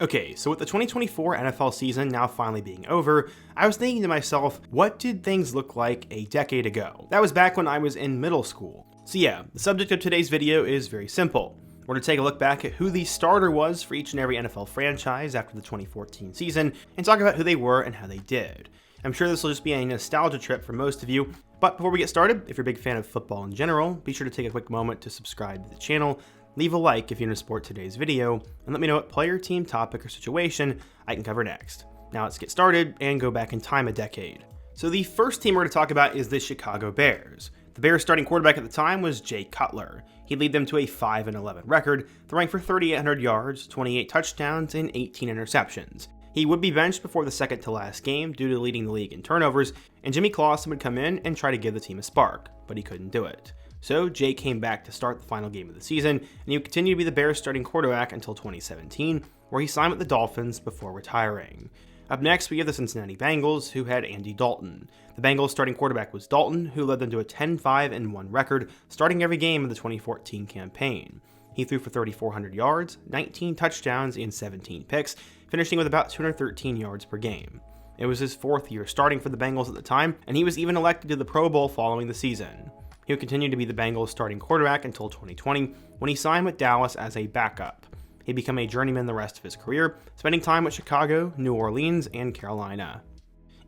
Okay, so with the 2024 NFL season now finally being over, I was thinking to myself, what did things look like a decade ago? That was back when I was in middle school. So yeah, the subject of today's video is very simple. We're going to take a look back at who the starter was for each and every NFL franchise after the 2014 season, and talk about who they were and how they did. I'm sure this will just be a nostalgia trip for most of you, but before we get started, if you're a big fan of football in general, be sure to take a quick moment to subscribe to the channel, leave a like if you're into support today's video, and let me know what player, team, topic, or situation I can cover next. Now let's get started and go back in time a decade. So the first team we're going to talk about is the Chicago Bears. The Bears' starting quarterback at the time was Jay Cutler. He'd lead them to a 5-11 record, throwing for 3,800 yards, 28 touchdowns, and 18 interceptions. He would be benched before the second to last game due to leading the league in turnovers, and Jimmy Clausen would come in and try to give the team a spark, but he couldn't do it. So Jay came back to start the final game of the season, and he would continue to be the Bears' starting quarterback until 2017, where he signed with the Dolphins before retiring. Up next, we have the Cincinnati Bengals, who had Andy Dalton. The Bengals' starting quarterback was Dalton, who led them to a 10-5-1 record, starting every game of the 2014 campaign. He threw for 3,400 yards, 19 touchdowns, and 17 picks, finishing with about 213 yards per game. It was his fourth year starting for the Bengals at the time, and he was even elected to the Pro Bowl following the season. He would continue to be the Bengals' starting quarterback until 2020, when he signed with Dallas as a backup. He'd become a journeyman the rest of his career, spending time with Chicago, New Orleans, and Carolina.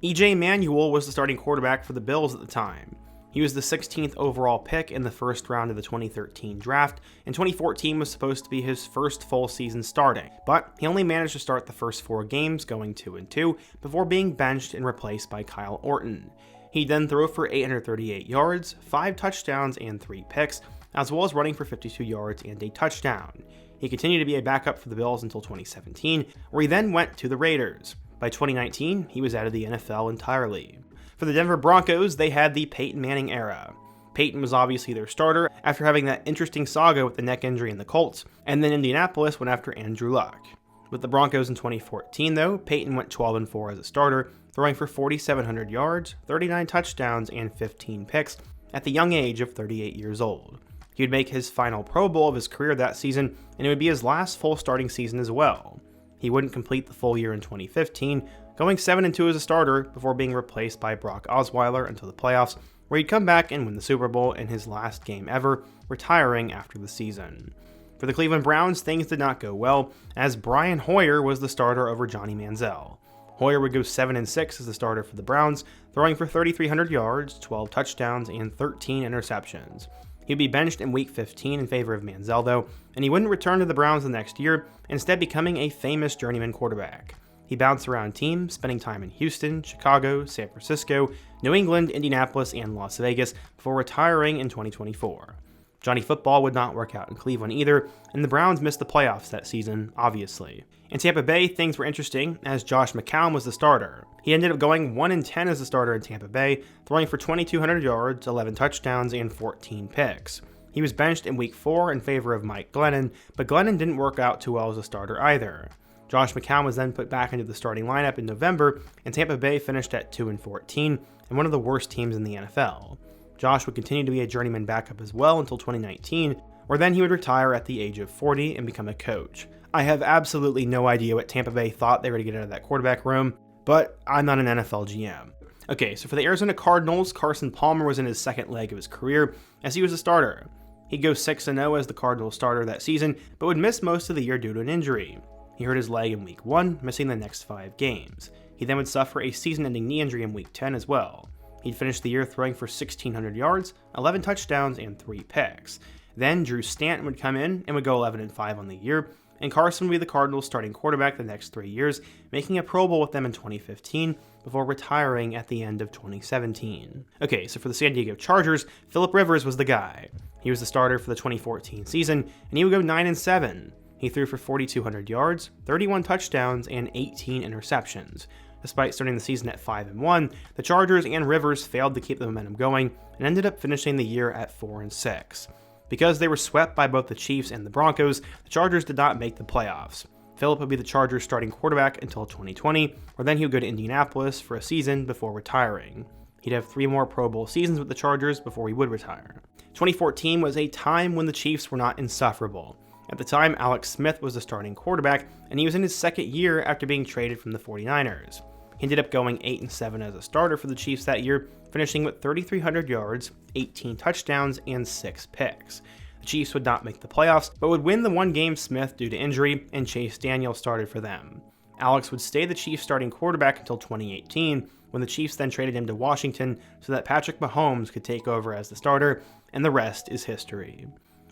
E.J. Manuel was the starting quarterback for the Bills at the time. He was the 16th overall pick in the first round of the 2013 draft, and 2014 was supposed to be his first full season starting, but he only managed to start the first 4 games, going 2-2, before being benched and replaced by Kyle Orton. He then threw for 838 yards, 5 touchdowns, and 3 picks, as well as running for 52 yards and a touchdown. He continued to be a backup for the Bills until 2017, where he then went to the Raiders. By 2019, he was out of the NFL entirely. For the Denver Broncos, they had the Peyton Manning era. Peyton was obviously their starter after having that interesting saga with the neck injury in the Colts, and then Indianapolis went after Andrew Luck. With the Broncos in 2014, though, Peyton went 12-4 as a starter, throwing for 4,700 yards, 39 touchdowns, and 15 picks at the young age of 38 years old. He would make his final Pro Bowl of his career that season, and it would be his last full starting season as well. He wouldn't complete the full year in 2015, going 7-2 as a starter before being replaced by Brock Osweiler until the playoffs, where he'd come back and win the Super Bowl in his last game ever, retiring after the season. For the Cleveland Browns, things did not go well, as Brian Hoyer was the starter over Johnny Manziel. Hoyer would go 7-6 as the starter for the Browns, throwing for 3,300 yards, 12 touchdowns, and 13 interceptions. He'd be benched in Week 15 in favor of Manziel, though, and he wouldn't return to the Browns the next year, instead becoming a famous journeyman quarterback. He bounced around teams, spending time in Houston, Chicago, San Francisco, New England, Indianapolis, and Las Vegas before retiring in 2024. Johnny Football would not work out in Cleveland either, and the Browns missed the playoffs that season, obviously. In Tampa Bay, things were interesting, as Josh McCown was the starter. He ended up going 1-10 as a starter in Tampa Bay, throwing for 2,200 yards, 11 touchdowns, and 14 picks. He was benched in Week 4 in favor of Mike Glennon, but Glennon didn't work out too well as a starter either. Josh McCown was then put back into the starting lineup in November, and Tampa Bay finished at 2-14, and one of the worst teams in the NFL. Josh would continue to be a journeyman backup as well until 2019, where then he would retire at the age of 40 and become a coach. I have absolutely no idea what Tampa Bay thought they were to get out of that quarterback room, but I'm not an NFL GM. Okay, so for the Arizona Cardinals, Carson Palmer was in his second leg of his career, as he was a starter. He'd go 6-0 as the Cardinals starter that season, but would miss most of the year due to an injury. He hurt his leg in Week 1, missing the next 5 games. He then would suffer a season-ending knee injury in Week 10 as well. He'd finish the year throwing for 1,600 yards, 11 touchdowns, and 3 picks. Then Drew Stanton would come in and would go 11-5 on the year, and Carson would be the Cardinals' starting quarterback the next 3 years, making a Pro Bowl with them in 2015 before retiring at the end of 2017. Okay, so for the San Diego Chargers, Phillip Rivers was the guy. He was the starter for the 2014 season, and he would go 9-7. He threw for 4,200 yards, 31 touchdowns, and 18 interceptions. Despite starting the season at 5-1, the Chargers and Rivers failed to keep the momentum going and ended up finishing the year at 4-6. Because they were swept by both the Chiefs and the Broncos, the Chargers did not make the playoffs. Phillip would be the Chargers' starting quarterback until 2020, where then he would go to Indianapolis for a season before retiring. He'd have 3 more Pro Bowl seasons with the Chargers before he would retire. 2014 was a time when the Chiefs were not insufferable. At the time, Alex Smith was the starting quarterback, and he was in his second year after being traded from the 49ers. He ended up going 8-7 as a starter for the Chiefs that year, finishing with 3,300 yards, 18 touchdowns, and 6 picks. The Chiefs would not make the playoffs, but would win the one game Smith due to injury, and Chase Daniel started for them. Alex would stay the Chiefs starting quarterback until 2018, when the Chiefs then traded him to Washington so that Patrick Mahomes could take over as the starter, and the rest is history.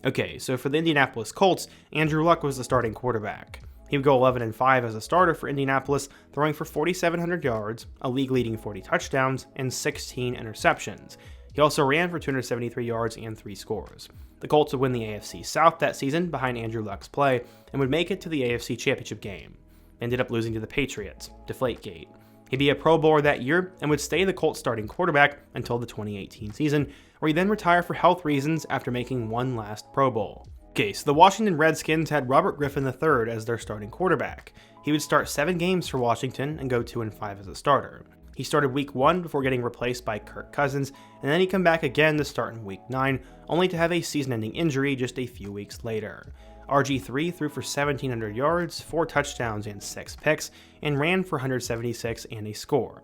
Okay, so for the Indianapolis Colts, Andrew Luck was the starting quarterback. He would go 11-5 as a starter for Indianapolis, throwing for 4,700 yards, a league-leading 40 touchdowns, and 16 interceptions. He also ran for 273 yards and 3 scores. The Colts would win the AFC South that season behind Andrew Luck's play, and would make it to the AFC Championship game. Ended up losing to the Patriots, Deflategate. He'd be a Pro Bowler that year and would stay the Colts starting quarterback until the 2018 season, where he'd then retire for health reasons after making one last Pro Bowl. Okay, so the Washington Redskins had Robert Griffin III as their starting quarterback. He would start 7 games for Washington and go 2-5 as a starter. He started week 1 before getting replaced by Kirk Cousins, and then he'd come back again to start in week 9, only to have a season-ending injury just a few weeks later. RG3 threw for 1,700 yards, 4 touchdowns, and 6 picks, and ran for 176 and a score.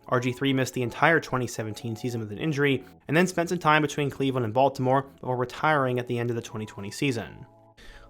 RG3 missed the entire 2017 season with an injury, and then spent some time between Cleveland and Baltimore before retiring at the end of the 2020 season.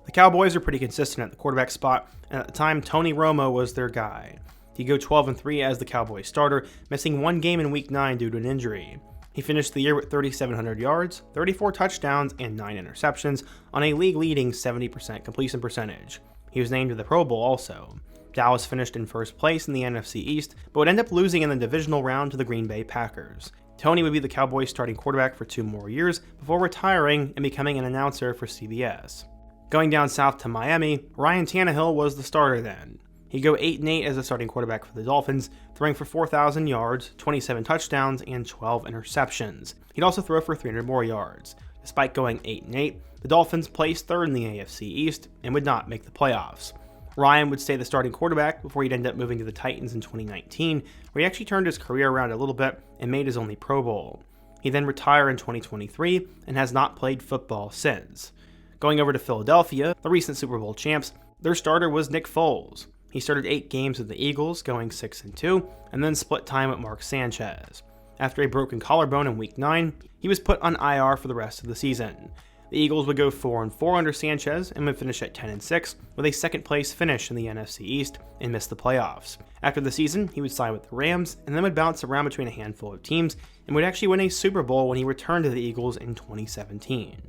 The Cowboys are pretty consistent at the quarterback spot, and at the time, Tony Romo was their guy. He'd go 12-3 as the Cowboys starter, missing 1 game in week 9 due to an injury. He finished the year with 3,700 yards, 34 touchdowns, and 9 interceptions on a league-leading 70% completion percentage. He was named to the Pro Bowl also. Dallas finished in first place in the NFC East, but would end up losing in the divisional round to the Green Bay Packers. Tony would be the Cowboys starting quarterback for 2 more years before retiring and becoming an announcer for CBS. Going down south to Miami, Ryan Tannehill was the starter then. He'd go 8-8 as a starting quarterback for the Dolphins, throwing for 4,000 yards, 27 touchdowns, and 12 interceptions. He'd also throw for 300 more yards. Despite going 8-8, the Dolphins placed 3rd in the AFC East and would not make the playoffs. Ryan would stay the starting quarterback before he'd end up moving to the Titans in 2019, where he actually turned his career around a little bit and made his only Pro Bowl. He then retired in 2023 and has not played football since. Going over to Philadelphia, the recent Super Bowl champs, their starter was Nick Foles. He started 8 games with the Eagles, going 6-2, and then split time with Mark Sanchez. After a broken collarbone in week 9, he was put on IR for the rest of the season. The Eagles would go 4-4 under Sanchez and would finish at 10-6 with a second-place finish in the NFC East and miss the playoffs. After the season, he would sign with the Rams and then would bounce around between a handful of teams and would actually win a Super Bowl when he returned to the Eagles in 2017.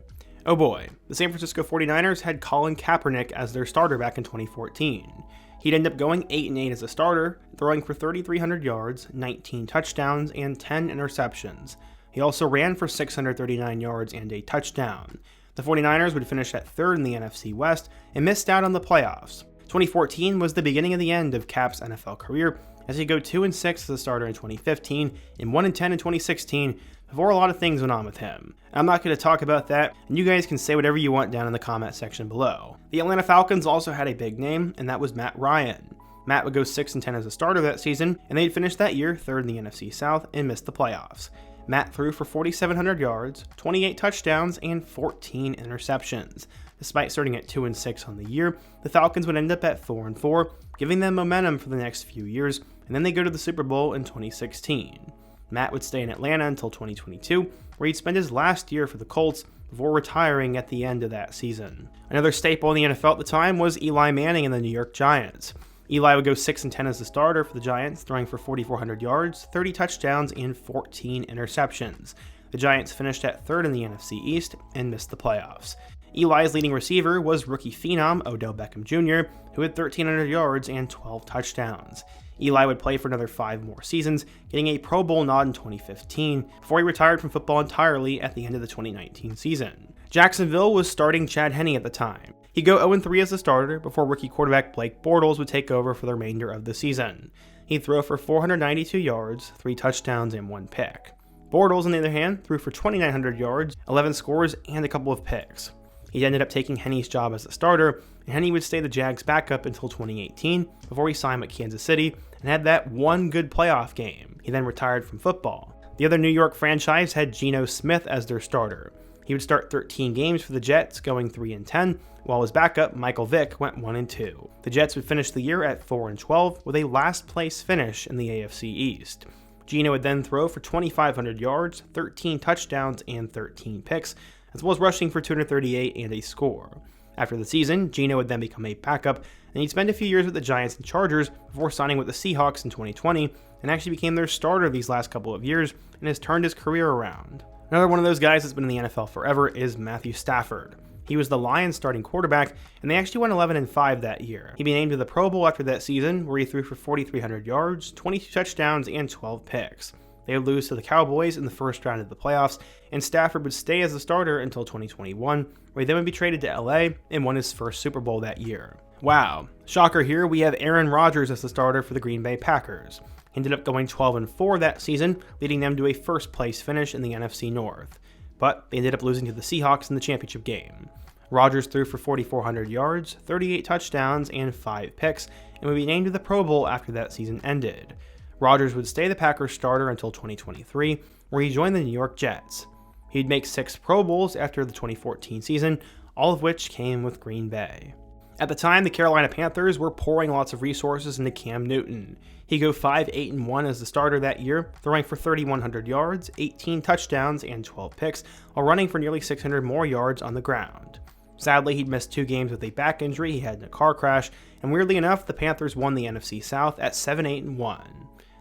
Oh boy, the San Francisco 49ers had Colin Kaepernick as their starter back in 2014. He'd end up going 8-8 as a starter, throwing for 3,300 yards, 19 touchdowns, and 10 interceptions. He also ran for 639 yards and a touchdown. The 49ers would finish at 3rd in the NFC West and missed out on the playoffs. 2014 was the beginning of the end of Cap's NFL career, as he'd go 2-6 as a starter in 2015 and 1-10 in 2016, before a lot of things went on with him. I'm not going to talk about that, and you guys can say whatever you want down in the comment section below. The Atlanta Falcons also had a big name, and that was Matt Ryan. Matt would go 6-10 as a starter that season, and they'd finish that year 3rd in the NFC South and missed the playoffs. Matt threw for 4,700 yards, 28 touchdowns, and 14 interceptions. Despite starting at 2-6 on the year, the Falcons would end up at 4-4, giving them momentum for the next few years, and then they go to the Super Bowl in 2016. Matt would stay in Atlanta until 2022, where he'd spend his last year for the Colts before retiring at the end of that season. Another staple in the NFL at the time was Eli Manning and the New York Giants. Eli would go 6-10 as the starter for the Giants, throwing for 4,400 yards, 30 touchdowns, and 14 interceptions. The Giants finished at 3rd in the NFC East and missed the playoffs. Eli's leading receiver was rookie phenom Odell Beckham Jr., who had 1,300 yards and 12 touchdowns. Eli would play for another 5 more seasons, getting a Pro Bowl nod in 2015, before he retired from football entirely at the end of the 2019 season. Jacksonville was starting Chad Henne at the time. He'd go 0-3 as a starter before rookie quarterback Blake Bortles would take over for the remainder of the season. He'd throw for 492 yards, 3 touchdowns, and 1 pick. Bortles, on the other hand, threw for 2,900 yards, 11 scores, and a couple of picks. He ended up taking Henne's job as a starter, and Henne would stay the Jags' backup until 2018 before he signed with Kansas City and had that one good playoff game. He then retired from football. The other New York franchise had Geno Smith as their starter. He would start 13 games for the Jets, going 3-10, while his backup, Michael Vick, went 1-2. The Jets would finish the year at 4-12 with a last place finish in the AFC East. Geno would then throw for 2,500 yards, 13 touchdowns, and 13 picks, as well as rushing for 238 and a score. After the season, Geno would then become a backup, and he'd spend a few years with the Giants and Chargers before signing with the Seahawks in 2020, and actually became their starter these last couple of years, and has turned his career around. Another one of those guys that's been in the NFL forever is Matthew Stafford. He was the Lions' starting quarterback, and they actually went 11-5 that year. He'd be named to the Pro Bowl after that season, where he threw for 4,300 yards, 22 touchdowns, and 12 picks. They would lose to the Cowboys in the first round of the playoffs, and Stafford would stay as the starter until 2021, where he then would be traded to LA and won his first Super Bowl that year. Wow. Shocker here, we have Aaron Rodgers as the starter for the Green Bay Packers. He ended up going 12-4 that season, leading them to a first-place finish in the NFC North. But they ended up losing to the Seahawks in the championship game. Rodgers threw for 4,400 yards, 38 touchdowns, and 5 picks, and would be named to the Pro Bowl after that season ended. Rodgers would stay the Packers starter until 2023, where he joined the New York Jets. He'd make 6 Pro Bowls after the 2014 season, all of which came with Green Bay. At the time, the Carolina Panthers were pouring lots of resources into Cam Newton. He'd go 5-8-1 as the starter that year, throwing for 3,100 yards, 18 touchdowns, and 12 picks, while running for nearly 600 more yards on the ground. Sadly, he'd missed 2 games with a back injury he had in a car crash, and weirdly enough, the Panthers won the NFC South at 7-8-1.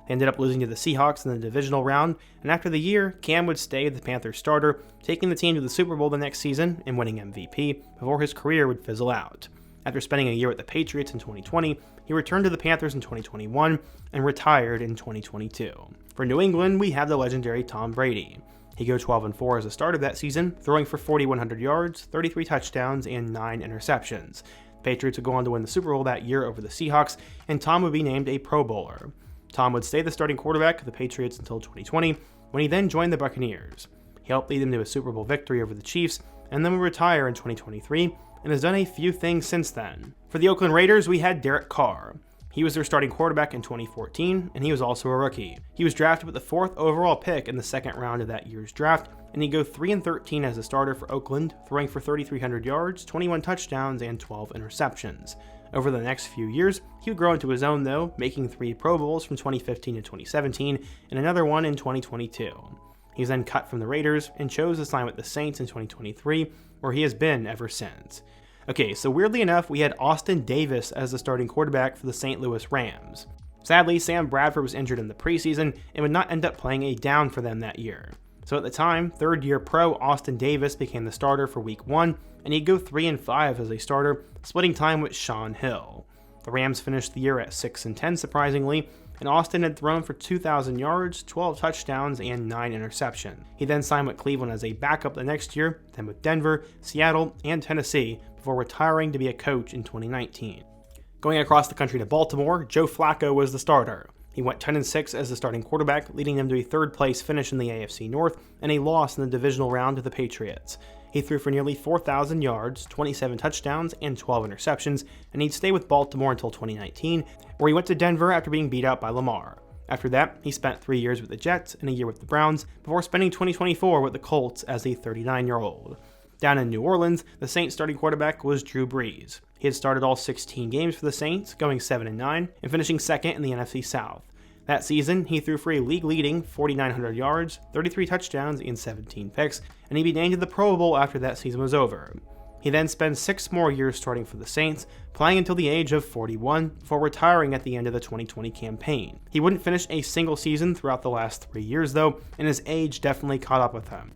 They ended up losing to the Seahawks in the divisional round, and after the year, Cam would stay the Panthers starter, taking the team to the Super Bowl the next season and winning MVP before his career would fizzle out. After spending a year with the Patriots in 2020, he returned to the Panthers in 2021 and retired in 2022. For New England, we have the legendary Tom Brady. He'd go 12-4 as a starter that season, throwing for 4,100 yards, 33 touchdowns, and 9 interceptions. The Patriots would go on to win the Super Bowl that year over the Seahawks, and Tom would be named a Pro Bowler. Tom would stay the starting quarterback of the Patriots until 2020, when he then joined the Buccaneers. He helped lead them to a Super Bowl victory over the Chiefs, and then would retire in 2023, and has done a few things since then. For the Oakland Raiders, we had Derek Carr. He was their starting quarterback in 2014, and he was also a rookie. He was drafted with the 4th overall pick in the second round of that year's draft, and he'd go 3-13 as a starter for Oakland, throwing for 3,300 yards, 21 touchdowns, and 12 interceptions. Over the next few years, he would grow into his own though, making 3 Pro Bowls from 2015 to 2017, and another one in 2022. He was then cut from the Raiders and chose to sign with the Saints in 2023, where he has been ever since. Okay, so weirdly enough, we had Austin Davis as the starting quarterback for the St. Louis Rams. Sadly, Sam Bradford was injured in the preseason and would not end up playing a down for them that year. So at the time, third-year pro Austin Davis became the starter for Week 1, and he'd go 3-5 as a starter, splitting time with Sean Hill. The Rams finished the year at 6-10 surprisingly, and Austin had thrown for 2,000 yards, 12 touchdowns, and 9 interceptions. He then signed with Cleveland as a backup the next year, then with Denver, Seattle, and Tennessee, before retiring to be a coach in 2019. Going across the country to Baltimore, Joe Flacco was the starter. He went 10-6 as the starting quarterback, leading them to a third-place finish in the AFC North and a loss in the divisional round to the Patriots. He threw for nearly 4,000 yards, 27 touchdowns, and 12 interceptions, and he'd stay with Baltimore until 2019, where he went to Denver after being beat out by Lamar. After that, he spent 3 years with the Jets and a year with the Browns, before spending 2024 with the Colts as a 39-year-old. Down in New Orleans, the Saints starting quarterback was Drew Brees. He had started all 16 games for the Saints, going 7-9, and finishing second in the NFC South. That season, he threw for a league-leading 4,900 yards, 33 touchdowns, and 17 picks, and he'd be named to the Pro Bowl after that season was over. He then spent 6 more years starting for the Saints, playing until the age of 41, before retiring at the end of the 2020 campaign. He wouldn't finish a single season throughout the last 3 years though, and his age definitely caught up with him.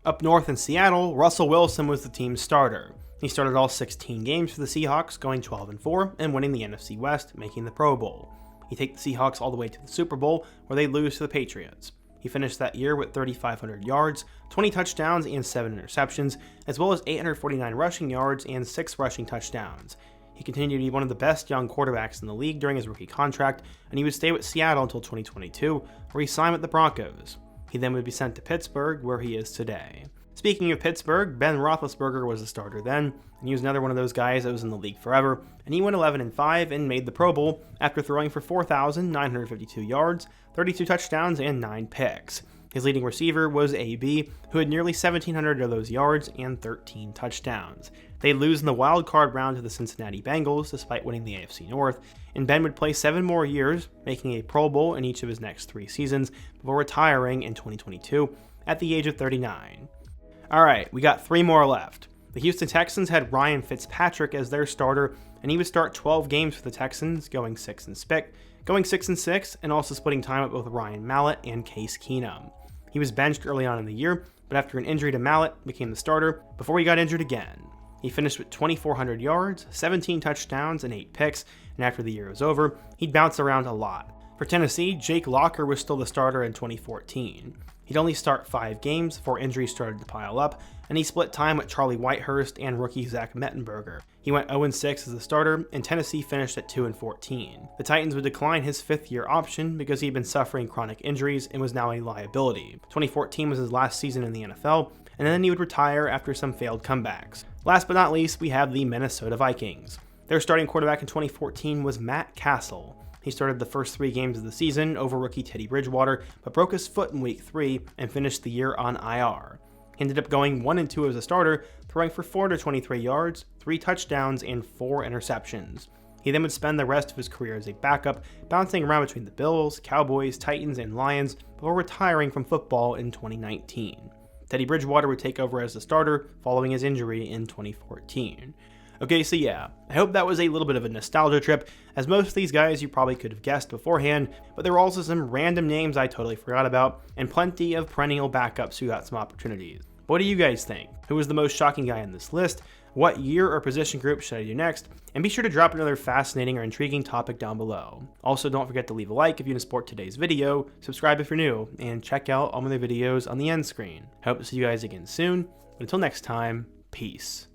Up north in Seattle, Russell Wilson was the team's starter. He started all 16 games for the Seahawks, going 12-4, and winning the NFC West, making the Pro Bowl. He'd take the Seahawks all the way to the Super Bowl, where they lose to the Patriots. He finished that year with 3,500 yards, 20 touchdowns, and 7 interceptions, as well as 849 rushing yards and 6 rushing touchdowns. He continued to be one of the best young quarterbacks in the league during his rookie contract, and he would stay with Seattle until 2022, where he signed with the Broncos. He then would be sent to Pittsburgh, where he is today. Speaking of Pittsburgh, Ben Roethlisberger was the starter then, and he was another one of those guys that was in the league forever, and he went 11-5 and made the Pro Bowl after throwing for 4,952 yards, 32 touchdowns, and 9 picks. His leading receiver was AB, who had nearly 1,700 of those yards and 13 touchdowns. They'd lose in the wild card round to the Cincinnati Bengals despite winning the AFC North, and Ben would play 7 more years, making a Pro Bowl in each of his next 3 seasons before retiring in 2022 at the age of 39. Alright, we got 3 more left. The Houston Texans had Ryan Fitzpatrick as their starter, and he would start 12 games for the Texans, going 6-6, and also splitting time up with Ryan Mallett and Case Keenum. He was benched early on in the year, but after an injury to Mallett, became the starter before he got injured again. He finished with 2,400 yards, 17 touchdowns, and 8 picks, and after the year was over, he'd bounce around a lot. For Tennessee, Jake Locker was still the starter in 2014. He'd only start 5 games before injuries started to pile up, and he split time with Charlie Whitehurst and rookie Zach Mettenberger. He went 0-6 as a starter, and Tennessee finished at 2-14. The Titans would decline his 5th-year option because he'd been suffering chronic injuries and was now a liability. 2014 was his last season in the NFL, and then he would retire after some failed comebacks. Last but not least, we have the Minnesota Vikings. Their starting quarterback in 2014 was Matt Castle. He started the first 3 games of the season over rookie Teddy Bridgewater, but broke his foot in week 3 and finished the year on IR. He ended up going 1-2 as a starter, throwing for 423 yards, 3 touchdowns, and 4 interceptions. He then would spend the rest of his career as a backup, bouncing around between the Bills, Cowboys, Titans, and Lions before retiring from football in 2019. Teddy Bridgewater would take over as the starter following his injury in 2014. Okay, so yeah, I hope that was a little bit of a nostalgia trip, as most of these guys you probably could have guessed beforehand, but there were also some random names I totally forgot about, and plenty of perennial backups who got some opportunities. What do you guys think? Who was the most shocking guy in this list? What year or position group should I do next? And be sure to drop another fascinating or intriguing topic down below. Also, don't forget to leave a like if you support today's video, subscribe if you're new, and check out all my other videos on the end screen. I hope to see you guys again soon, but until next time, peace.